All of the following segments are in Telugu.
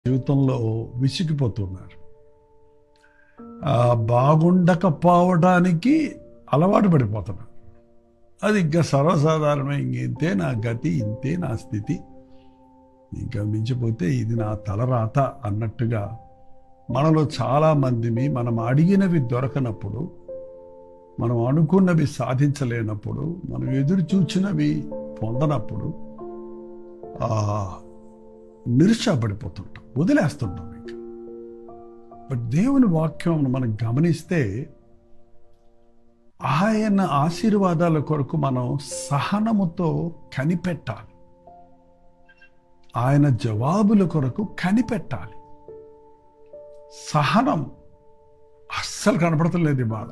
జీవితంలో విసిగిపోతున్నారు. బాగుండకపోవడానికి అలవాటు పడిపోతున్నారు. అది ఇంకా సర్వసాధారణమే. ఇంతే నా గతి, ఇంతే నా స్థితి, ఇంకా మించిపోతే ఇది నా తలరాత అన్నట్టుగా మనలో చాలామందిని మనం అడిగినవి దొరకనప్పుడు, మనం అనుకున్నవి సాధించలేనప్పుడు, మనం ఎదురు చూచినవి పొందనప్పుడు నిరుత్సాహపడిపోతుంటాం, వదిలేస్తుంటాం. ఇంకా బట్ దేవుని వాక్యం మనం గమనిస్తే ఆయన ఆశీర్వాదాల కొరకు మనం సహనముతో కనిపెట్టాలి. ఆయన జవాబుల కొరకు కనిపెట్టాలి. సహనం అస్సలు కనపడతలేదు ఇవాళ.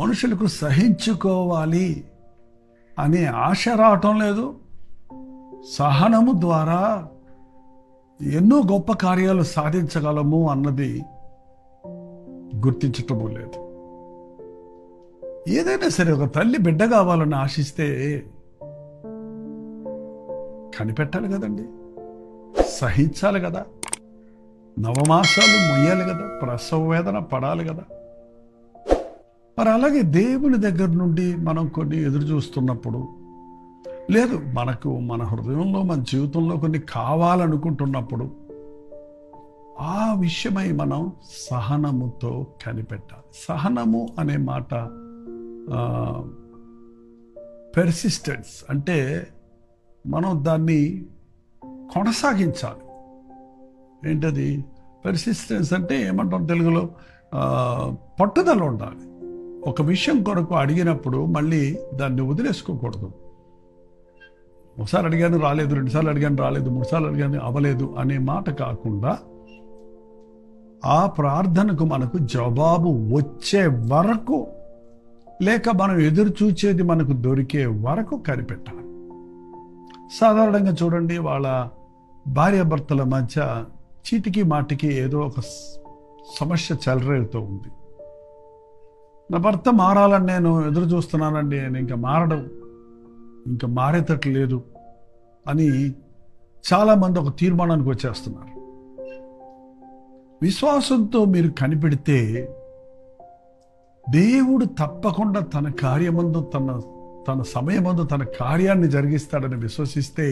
మనుషులకు సహించుకోవాలి అనే ఆశ రావటం లేదు. సహనము ద్వారా ఎన్నో గొప్ప కార్యాలు సాధించగలము అన్నది గుర్తించటము లేదు. ఏదైనా సరే, ఒక తల్లి బిడ్డ కావాలని ఆశిస్తే కనిపెట్టాలి కదండి, సహించాలి కదా, నవమాసాలు మొయ్యాలి కదా, ప్రసవ వేదన పడాలి కదా. మరి అలాగే దేవుని దగ్గర నుండి మనం కొన్ని ఎదురు చూస్తున్నప్పుడు, లేదు మనకు మన హృదయంలో, మన జీవితంలో కొన్ని కావాలనుకుంటున్నప్పుడు, ఆ విషయమై మనం సహనముతో కనిపెట్టాలి. సహనము అనే మాట పెర్సిస్టెన్స్ అంటే మనం దాన్ని కొనసాగించాలి. ఏంటది పెర్సిస్టెన్స్ అంటే? ఏమంటాం తెలుగులో? పట్టుదల ఉండాలి. ఒక విషయం కొరకు అడిగినప్పుడు మళ్ళీ దాన్ని వదిలేసుకోకూడదు. ఒకసారి అడిగాను రాలేదు, రెండుసార్లు అడిగాను రాలేదు, మూడుసార్లు అడిగాను అవ్వలేదు అనే మాట కాకుండా, ఆ ప్రార్థనకు మనకు జవాబు వచ్చే వరకు, లేక మనం ఎదురు చూచేది మనకు దొరికే వరకు కనిపెట్టాలి. సాధారణంగా చూడండి, వాళ్ళ భార్యాభర్తల మధ్య చీటికి మాటికి ఏదో ఒక సమస్య చెలరేగుతూ ఉంది. నా భర్త మారాలని నేను ఎదురు చూస్తున్నానండి, నేను ఇంకా మారడం, ఇంకా మారేటట్లు లేదు అని చాలామంది ఒక తీర్మానానికి వచ్చేస్తున్నారు. విశ్వాసంతో మీరు కనిపెడితే దేవుడు తప్పకుండా తన కార్యమందు, తన సమయమందు తన కార్యాన్ని జరిగిస్తాడని విశ్వసిస్తే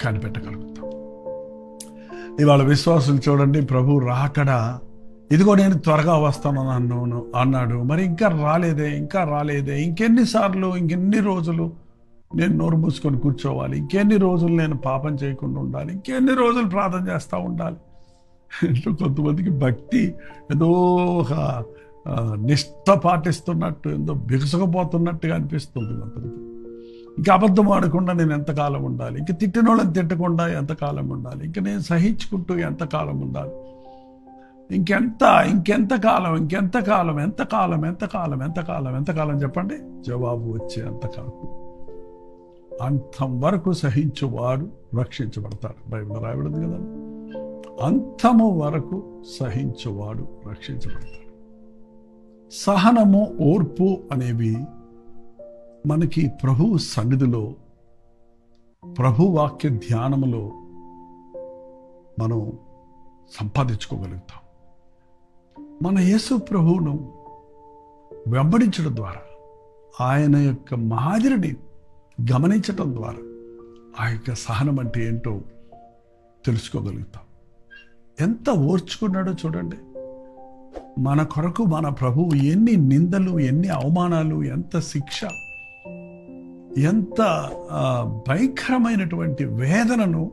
కనిపెట్టగలుగుతాం. ఇవాళ విశ్వాసులు చూడండి, ప్రభు రాకడ, ఇదిగో నేను త్వరగా వస్తాను అన్నాడు, మరి ఇంకా రాలేదే, ఇంకెన్నిసార్లు, ఇంకెన్ని రోజులు నేను నోరు మూసుకొని కూర్చోవాలి, ఇంకెన్ని రోజులు నేను పాపం చేయకుండా ఉండాలి, ఇంకెన్ని రోజులు ప్రార్థన చేస్తూ ఉండాలి. కొంతమందికి భక్తి ఏదో ఒక నిష్ఠ పాటిస్తున్నట్టు, ఏదో బిగుసుకుపోతున్నట్టుగా అనిపిస్తుంది కొంతమంది. ఇంకా అబద్ధం ఆడకుండా నేను ఎంతకాలం ఉండాలి, ఇంక తిట్టిన వాళ్ళని తిట్టకుండా ఎంతకాలం ఉండాలి, ఇంక నేను సహించుకుంటూ ఎంతకాలం ఉండాలి, ఎంతకాలం చెప్పండి. జవాబు వచ్చే అంతకాలం. అంతం వరకు సహించువాడు రక్షించబడతాడు. బైబిల్ రాయబడింది కదా, అంతము వరకు సహించువాడు రక్షించబడతాడు. సహనము, ఓర్పు అనేవి మనకి ప్రభు సన్నిధిలో, ప్రభు వాక్య ధ్యానములో మనం సంపాదించుకోగలుగుతాం. మన యేసు ప్రభువును వెంబడించడం ద్వారా, ఆయన యొక్క మాదిరిని గమనించటం ద్వారా ఆ యొక్క సహనం అంటే ఏంటో తెలుసుకోగలుగుతాం. ఎంత ఓర్చుకున్నాడో చూడండి. మన కొరకు మన ప్రభువు ఎన్ని నిందలు, ఎన్ని అవమానాలు, ఎంత శిక్ష, ఎంత భయంకరమైనటువంటి వేదనను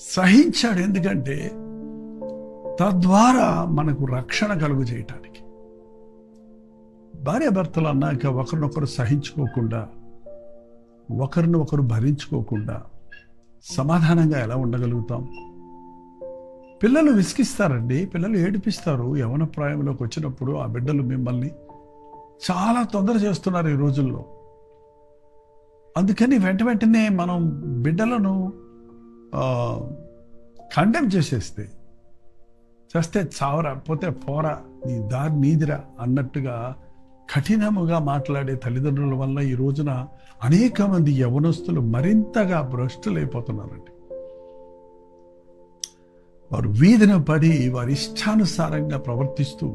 సహించాడు. ఎందుకంటే తద్వారా మనకు రక్షణ కలుగు చేయటానికి. భార్యాభర్తలు అన్నాక ఒకరినొకరు సహించుకోకుండా, ఒకరిని ఒకరు భరించుకోకుండా సమాధానంగా ఎలా ఉండగలుగుతాం? పిల్లలు విసిగిస్తారండి, పిల్లలు ఏడిపిస్తారు. యవ్వన ప్రాయంలోకి వచ్చినప్పుడు ఆ బిడ్డలు మిమ్మల్ని చాలా తొందర చేస్తున్నారు ఈ రోజుల్లో. అందుకని వెంటనే మనం బిడ్డలను కండెమ్ చేస్తే చావరా, పోతే పోరా, నీ దారి నీదిరా అన్నట్టుగా కఠినముగా మాట్లాడే తల్లిదండ్రుల వల్ల ఈ రోజున అనేక మంది యవనస్తులు మరింతగా భ్రష్టులైపోతున్నారండి. వారు వీధిన పడి వారి ఇష్టానుసారంగా ప్రవర్తిస్తూ,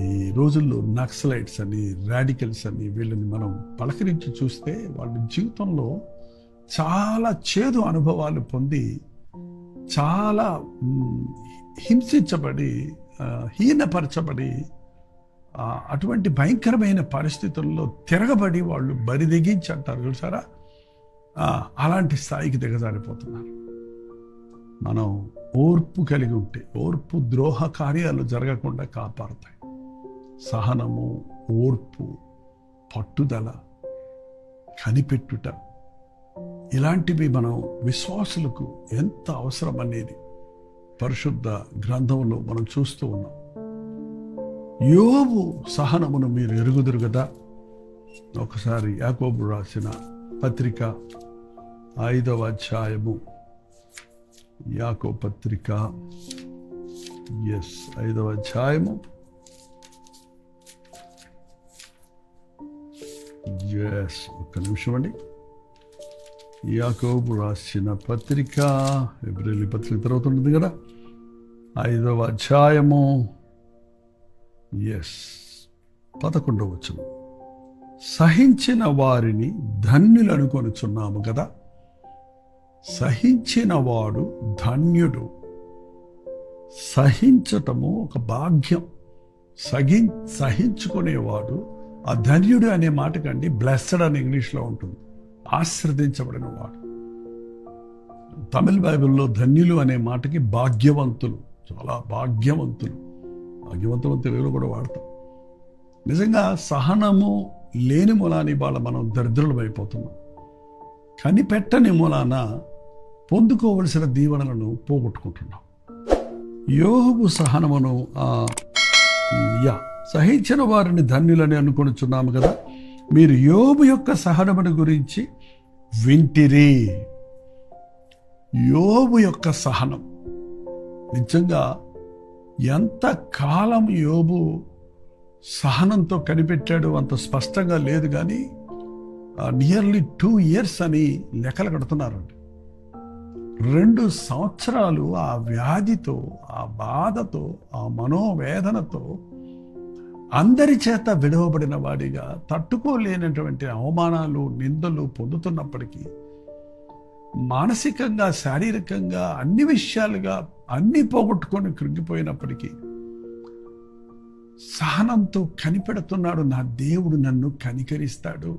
ఈ రోజుల్లో నక్సలైట్స్ అని, రాడికల్స్ అని వీళ్ళని మనం పలకరించి చూస్తే వాళ్ళ జీవితంలో చాలా చేదు అనుభవాలు పొంది, చాలా హింసించబడి, హీనపరచబడి, అటువంటి భయంకరమైన పరిస్థితుల్లో తిరగబడి వాళ్ళు బరిదెగించి అంటారు చూసారా, అలాంటి స్థాయికి దిగజారిపోతున్నారు. మనం ఓర్పు కలిగి ఉంటే ఓర్పు ద్రోహ కార్యాలు జరగకుండా కాపాడుతాయి. సహనము, ఓర్పు, పట్టుదల, కనిపెట్టుట, ఇలాంటివి మనం విశ్వాసులకు ఎంత అవసరం అనేది పరిశుద్ధ గ్రంథంలో మనం చూస్తూ ఉన్నాం. యోబు సహనమును మీరు ఎరుగుదురు కదా. ఒకసారి యాకోబు రాసిన పత్రిక 5వ అధ్యాయము, యాకోబు పత్రిక 5వ అధ్యాయము, ఒక్క నిమిషం అండి. యాకోబు రాసిన పత్రిక, ఎబ్రేలు పత్రిక తర్వాత ఉంటుంది కదా, 5వ అధ్యాయము 11వ వచనం. సహించిన వారిని ధన్యులు అనుకొనుచున్నాము కదా. సహించిన వాడు ధన్యుడు. సహించటము ఒక భాగ్యం. సహించుకునేవాడు ఆ ధన్యుడు అనే మాట కండి బ్లెస్డ్ అని ఇంగ్లీష్లో ఉంటుంది, ఆశీర్వదించబడిన వాడు. తమిళ బైబిల్లో ధన్యులు అనే మాటకి భాగ్యవంతులు, చాలా భాగ్యవంతులు, భాగ్యవంతులు తెలుగులో కూడా వాడతాం. నిజంగా సహనము లేని మూలాన ఇవాళ మనం దరిద్రులం అయిపోతున్నాం. కనిపెట్టని మూలాన పొందుకోవలసిన దీవెనలను పోగొట్టుకుంటున్నాం. యోబు సహనమును సహించిన వారిని ధన్యులని అనుకొనుచున్నాము కదా. మీరు యోబు యొక్క సహనమును గురించి వింటిరి. యోబు యొక్క సహనం నిజంగా ఎంత కాలం యోబు సహనంతో కనిపెట్టాడు అంత స్పష్టంగా లేదు, కానీ నియర్లీ 2 years అని లెక్కలు కడుతున్నారండి. 2 సంవత్సరాలు ఆ వ్యాధితో, ఆ బాధతో, ఆ మనోవేదనతో అందరి చేత విడవబడిన వాడిగా తట్టుకోలేనటువంటి అవమానాలు, నిందలు పొందుతున్నప్పటికీ, మానసికంగా, శారీరకంగా, అన్ని విషయాలుగా అన్నీ పోగొట్టుకొని కృంగిపోయినప్పటికీ సహనంతో కనిపెడుతున్నాడు. నా దేవుడు నన్ను కనికరిస్తాడు,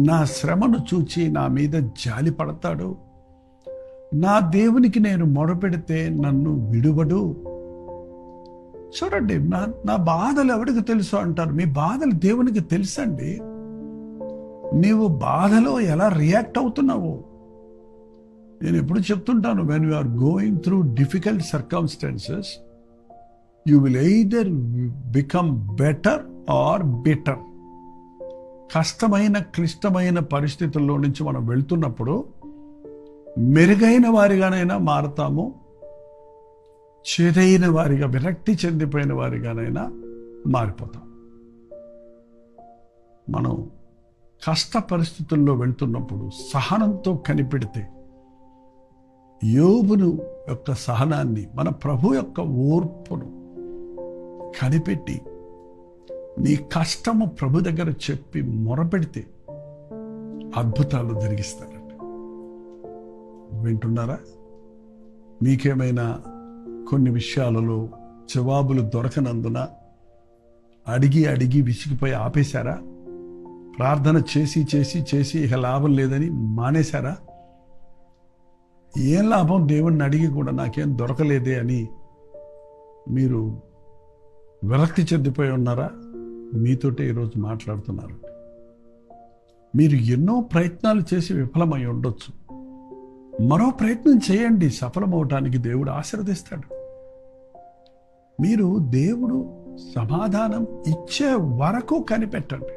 నా శ్రమను చూచి నా మీద జాలి పడతాడు, నా దేవునికి నేను మొరపెడితే నన్ను విడువడు. చూడండి, నా బాధలు ఎవరికి తెలుసు అంటారు. మీ బాధలు దేవునికి తెలుసండి. నీవు బాధలో ఎలా రియాక్ట్ అవుతున్నావు. నేను ఎప్పుడు చెప్తుంటాను, when you are going through difficult circumstances you will either become better or bitter. కష్టమైన, క్లిష్టమైన పరిస్థితుల్లో నుంచి మనం వెళ్తున్నప్పుడు మెరుగైన వారిగానైనా మారతాము, చేదైన వారిగా, విరక్తి చెందిపోయిన వారిగానైనా మారిపోతాం. మనం కష్ట పరిస్థితుల్లో వెళ్తున్నప్పుడు సహనంతో కనిపెడితే, యోబును యొక్క సహనాన్ని, మన ప్రభు యొక్క ఓర్పును కనిపెట్టి నీ కష్టము ప్రభు దగ్గర చెప్పి మొరపెడితే అద్భుతాలు జరిగిస్తారండి. వింటున్నారా? మీకేమైనా కొన్ని విషయాలలో జవాబులు దొరకనందున అడిగి విసిగిపోయి ఆపేశారా? ప్రార్థన చేసి ఇక లాభం లేదని మానేశారా? ఏం లాభం, దేవుణ్ణి అడిగి కూడా నాకేం దొరకలేదే అని మీరు విరక్తి చెందిపోయి ఉన్నారా? మీతోటే ఈరోజు మాట్లాడుతున్నారు. మీరు ఎన్నో ప్రయత్నాలు చేసి విఫలమై ఉండొచ్చు. మరో ప్రయత్నం చేయండి, సఫలమవటానికి దేవుడు ఆశీర్వదిస్తాడు. మీరు దేవుడు సమాధానం ఇచ్చే వరకు కనిపెట్టండి.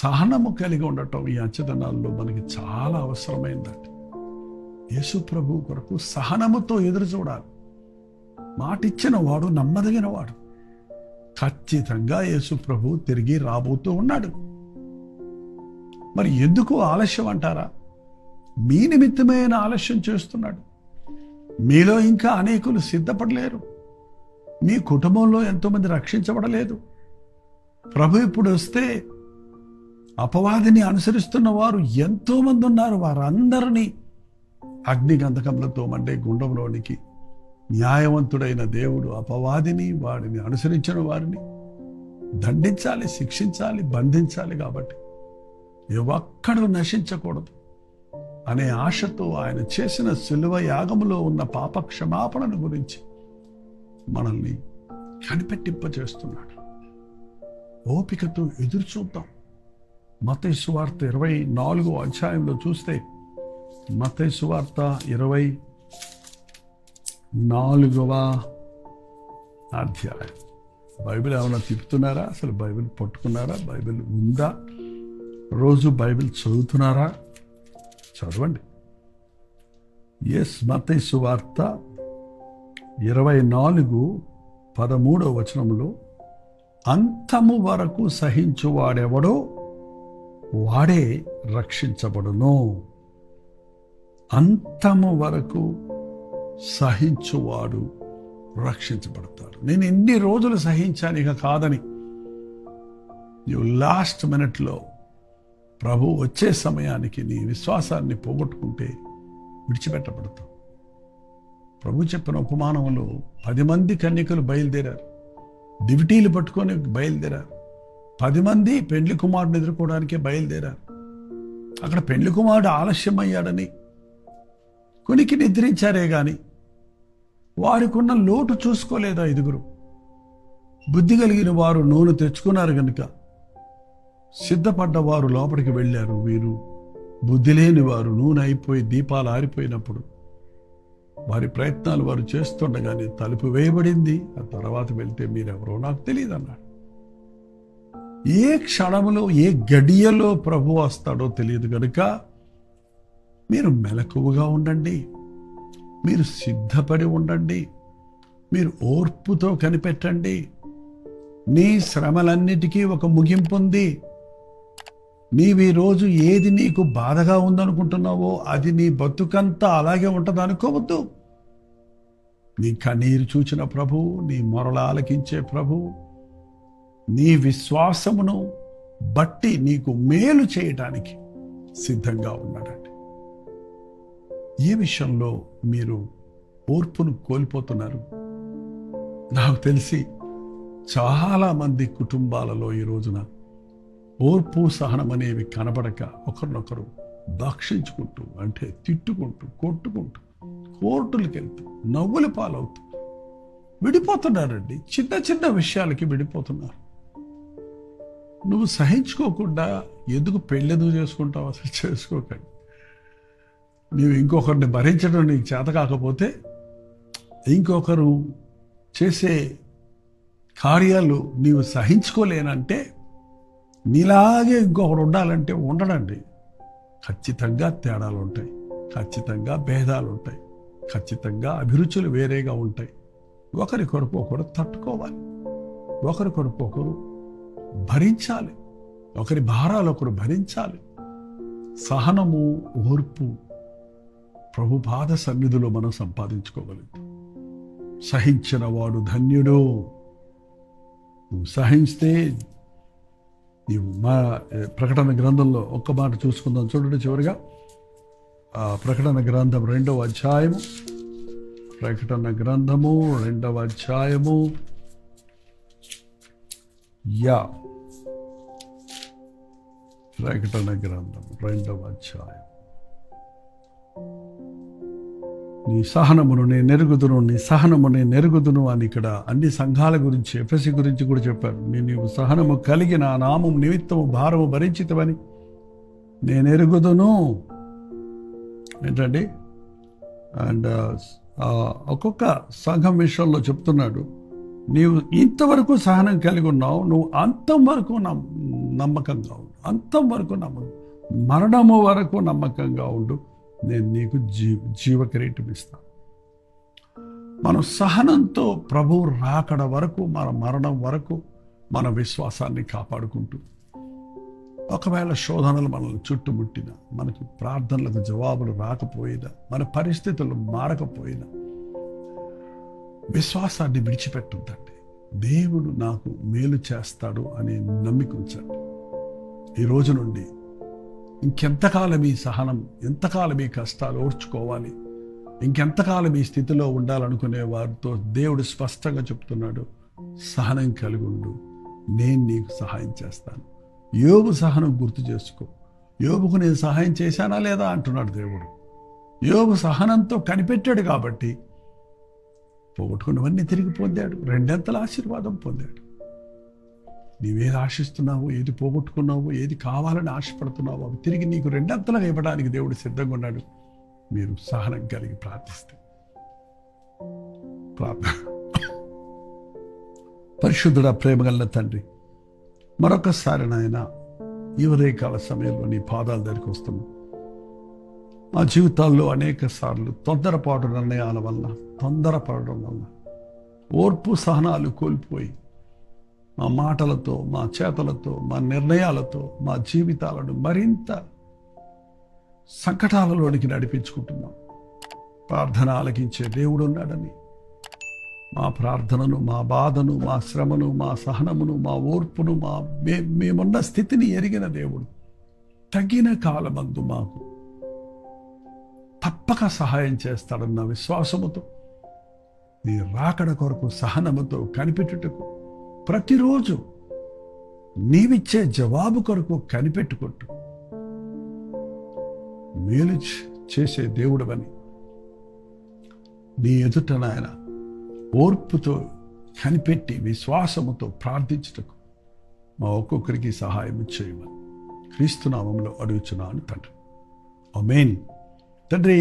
సహనము కలిగి ఉండటం ఈ అంచెదనాల్లో మనకి చాలా అవసరమైందండి. యేసు ప్రభు కొరకు సహనముతో ఎదురు చూడాలి. మాటిచ్చిన వాడు నమ్మదగిన వాడు. ఖచ్చితంగా యేసు ప్రభు తిరిగి రాబోతూ ఉన్నాడు. మరి ఎందుకు ఆలస్యం అంటారా? మీ నిమిత్తమైన ఆలస్యం చేస్తున్నాడు. మీలో ఇంకా అనేకులు సిద్ధపడలేరు. మీ కుటుంబంలో ఎంతోమంది రక్షించబడలేదు. ప్రభు ఇప్పుడు వస్తే అపవాదిని అనుసరిస్తున్న వారు ఎంతోమంది ఉన్నారు. వారందరినీ అగ్నిగంధకములతో మండే గుండంలోనికి న్యాయవంతుడైన దేవుడు అపవాదిని, వాడిని అనుసరించిన వారిని దండించాలి, శిక్షించాలి, బంధించాలి. కాబట్టి ఏ ఒక్కడు నశించకూడదు అనే ఆశతో ఆయన చేసిన శిలువ యాగములో ఉన్న పాప క్షమాపణను గురించి మనల్ని కనిపెట్టింపచేస్తున్నాడు. ఓపికతో ఎదురు చూద్దాం. మత్తయి సువార్త 24వ అధ్యాయంలో చూస్తే, మత్తయి సువార్త 24వ అధ్యాయం. బైబిల్ ఏమైనా తిప్పుతున్నారా? అసలు బైబిల్ పట్టుకున్నారా? బైబిల్ ఉందా? రోజు బైబిల్ చదువుతున్నారా? చదవండి. మత్తయి సువార్త 24:13 వచనములో, అంతము వరకు సహించువాడెవడో వాడే రక్షించబడును. అంతము వరకు సహించువాడు రక్షించబడతాడు. నేను ఎన్ని రోజులు సహించాను ఇక కాదని లాస్ట్ మినిట్లో ప్రభు వచ్చే సమయానికి నీ విశ్వాసాన్ని పోగొట్టుకుంటే విడిచిపెట్టబడతావు. ప్రభు చెప్పిన ఉపమానంలో 10 మంది కన్యకలు బయలుదేరారు. దివిటీలు పట్టుకొని బయలుదేరారు. 10 మంది పెండ్లి కుమారుని ఎదుర్కోవడానికే బయలుదేరారు. అక్కడ పెండ్లి కుమారుడు ఆలస్యమయ్యాడని కొనికి నిద్రించారే గాని వారికి ఉన్న లోటు చూసుకోలేదు. 5 బుద్ధి కలిగిన వారు నూనె తెచ్చుకున్నారు కనుక సిద్ధపడ్డవారు లోపలికి వెళ్ళారు. వీరు బుద్ధి లేని వారు నూనె అయిపోయి దీపాలు ఆరిపోయినప్పుడు వారి ప్రయత్నాలు వారు చేస్తుండగానే తలుపు వేయబడింది. ఆ తర్వాత వెళ్తే మీరెవరో నాకు తెలియదు అన్నాడు. ఏ క్షణంలో ఏ గడియలో ప్రభు వస్తాడో తెలియదు కనుక మీరు మెలకువగా ఉండండి. మీరు సిద్ధపడి ఉండండి. మీరు ఓర్పుతో కనిపెట్టండి. నీ శ్రమలన్నిటికీ ఒక ముగింపు ఉంది. నీవు ఈరోజు ఏది నీకు బాధగా ఉందనుకుంటున్నావో అది నీ బతుకంతా అలాగే ఉంటుంది అనుకోవద్దు. నీ కన్నీరు చూచిన ప్రభు, నీ మొరలు ఆలకించే ప్రభు నీ విశ్వాసమును బట్టి నీకు మేలు చేయటానికి సిద్ధంగా ఉన్నాడండి. ఏ విషయంలో మీరు ఓర్పును కోల్పోతున్నారు? నాకు తెలిసి చాలా మంది కుటుంబాలలో ఈ రోజున ఓర్పు సహనం అనేవి కనబడక ఒకరినొకరు భక్షించుకుంటూ, అంటే తిట్టుకుంటూ, కొట్టుకుంటూ, కోర్టులకు వెళ్తూ, నవ్వుల పాలవుతూ విడిపోతున్నారండి. చిన్న చిన్న విషయాలకి విడిపోతున్నారు. నువ్వు సహించుకోకుండా ఎందుకు పెళ్ళెందుకు చేసుకుంటావు? అసలు చేసుకోకండి. నీవు ఇంకొకరిని భరించడం నీకు చేత కాకపోతే ఇంకొకరు చేసే కార్యాలు నీవు సహించుకోలేనంటే నీలాగే ఇంకొకరు ఉండాలంటే ఉండడండి. ఖచ్చితంగా తేడాలు ఉంటాయి, ఖచ్చితంగా భేదాలు ఉంటాయి, ఖచ్చితంగా అభిరుచులు వేరేగా ఉంటాయి. ఒకరి కొరకు ఒకరు తట్టుకోవాలి, ఒకరి కొరకు ఒకరు భరించాలి, ఒకరి భారాలు ఒకరు భరించాలి. సహనము, ఓర్పు ప్రభు పాద సన్నిధిలో మనం సంపాదించుకోగలుగుతాం. సహించిన వాడు ధన్యుడు. నువ్వు సహిస్తే నీవు మా ప్రకటన గ్రంథంలో ఒక్క మాట చూసుకుందాం. చూడండి చివరిగా ప్రకటన గ్రంథం 2వ అధ్యాయము, ప్రకటన గ్రంథము 2వ అధ్యాయము ప్రకటన గ్రంథం 2వ అధ్యాయం. నీ సహనమును నేను నెరుగుదును, నీ సహనము నేను నెరుగుదును అని ఇక్కడ అన్ని సంఘాల గురించి, ఎఫెసీ గురించి కూడా చెప్పారు. నీవు సహనము కలిగి నా నామము నిమిత్తము భారము భరించితవని నేను ఎరుగుదును. ఏంటండి? అండ్ ఒక్కొక్క సంఘం విషయంలో చెప్తున్నాడు, నీవు ఇంతవరకు సహనం కలిగి ఉన్నావు, నువ్వు అంతం వరకు నమ్మకంగా ఉండు, అంతం వరకు మరణము వరకు నమ్మకంగా ఉండు, నేను నీకు జీవ కిరీటం ఇస్తాను. మనం సహనంతో ప్రభువు రాకడ వరకు, మన మరణం వరకు మన విశ్వాసాన్ని కాపాడుకుంటూ, ఒకవేళ శోధనలు మనల్ని చుట్టుముట్టినా, మనకి ప్రార్థనలకు జవాబులు రాకపోయినా, మన పరిస్థితులు మారకపోయినా, విశ్వాసాన్ని విడిచిపెట్టొద్దండి. దేవుడు నాకు మేలు చేస్తాడు అనే నమ్మిక ఉంచండి. ఈ రోజు నుండి ఇంకెంతకాలం ఈ సహనం, ఎంతకాలం ఈ కష్టాలు ఓర్చుకోవాలి, ఇంకెంతకాలం ఈ స్థితిలో ఉండాలనుకునే వారితో దేవుడు స్పష్టంగా చెప్తున్నాడు, సహనం కలిగి ఉండు, నేను నీకు సహాయం చేస్తాను. యోబు సహనం గుర్తు చేసుకో. యోబుకు నేను సహాయం చేశానా లేదా అంటున్నాడు దేవుడు. యోబు సహనంతో కనిపెట్టాడు కాబట్టి పోగొట్టుకున్నవన్నీ తిరిగి పొందాడు, రెండంతల ఆశీర్వాదం పొందాడు. నీవేది ఆశిస్తున్నావు, ఏది పోగొట్టుకున్నావు, ఏది కావాలని ఆశపడుతున్నావు, అవి తిరిగి నీకు రెండంతలుగా ఇవ్వడానికి దేవుడు సిద్ధంగా ఉన్నాడు. మీరు సహనం కలిగి ప్రార్థిస్తే. ప్రార్థన. పరిశుద్ధుడా, ప్రేమగల తండ్రి, మరొకసారి నాయన ఈ ఉదయకాల సమయంలో నీ పాదాల దగ్గరికి వస్తాము. మా జీవితాల్లో అనేక సార్లు తొందరపాటు నిర్ణయాల వల్ల, తొందరపడడం వల్ల ఓర్పు సహనాలు కోల్పోయి మా మాటలతో, మా చేతలతో, మా నిర్ణయాలతో మా జీవితాలను మరింత సంకటాలలోనికి నడిపించుకుంటున్నాం. ప్రార్థన ఆలకించే దేవుడు ఉన్నాడని, మా ప్రార్థనను, మా బాధను, మా శ్రమను, మా సహనమును, మా ఓర్పును, మేమున్న స్థితిని ఎరిగిన దేవుడు తగిన కాలమందు మాకు తప్పక సహాయం చేస్తాడన్న విశ్వాసముతో, నీ రాకడ కొరకు సహనముతో కనిపెట్టుటకు ప్రతిరోజు నీవిచ్చే జవాబు కొరకు కనిపెట్టుకుంటూ మేలు చేసే దేవుడవని నీ ఎదుట నాయన ఓర్పుతో కనిపెట్టి విశ్వాసముతో ప్రార్థించుటకు మా ఒక్కొక్కరికి సహాయం చేయమని క్రీస్తు నామములో అడుగుచున్నాను తండ్రి. ఆమేన్. తండ్రి,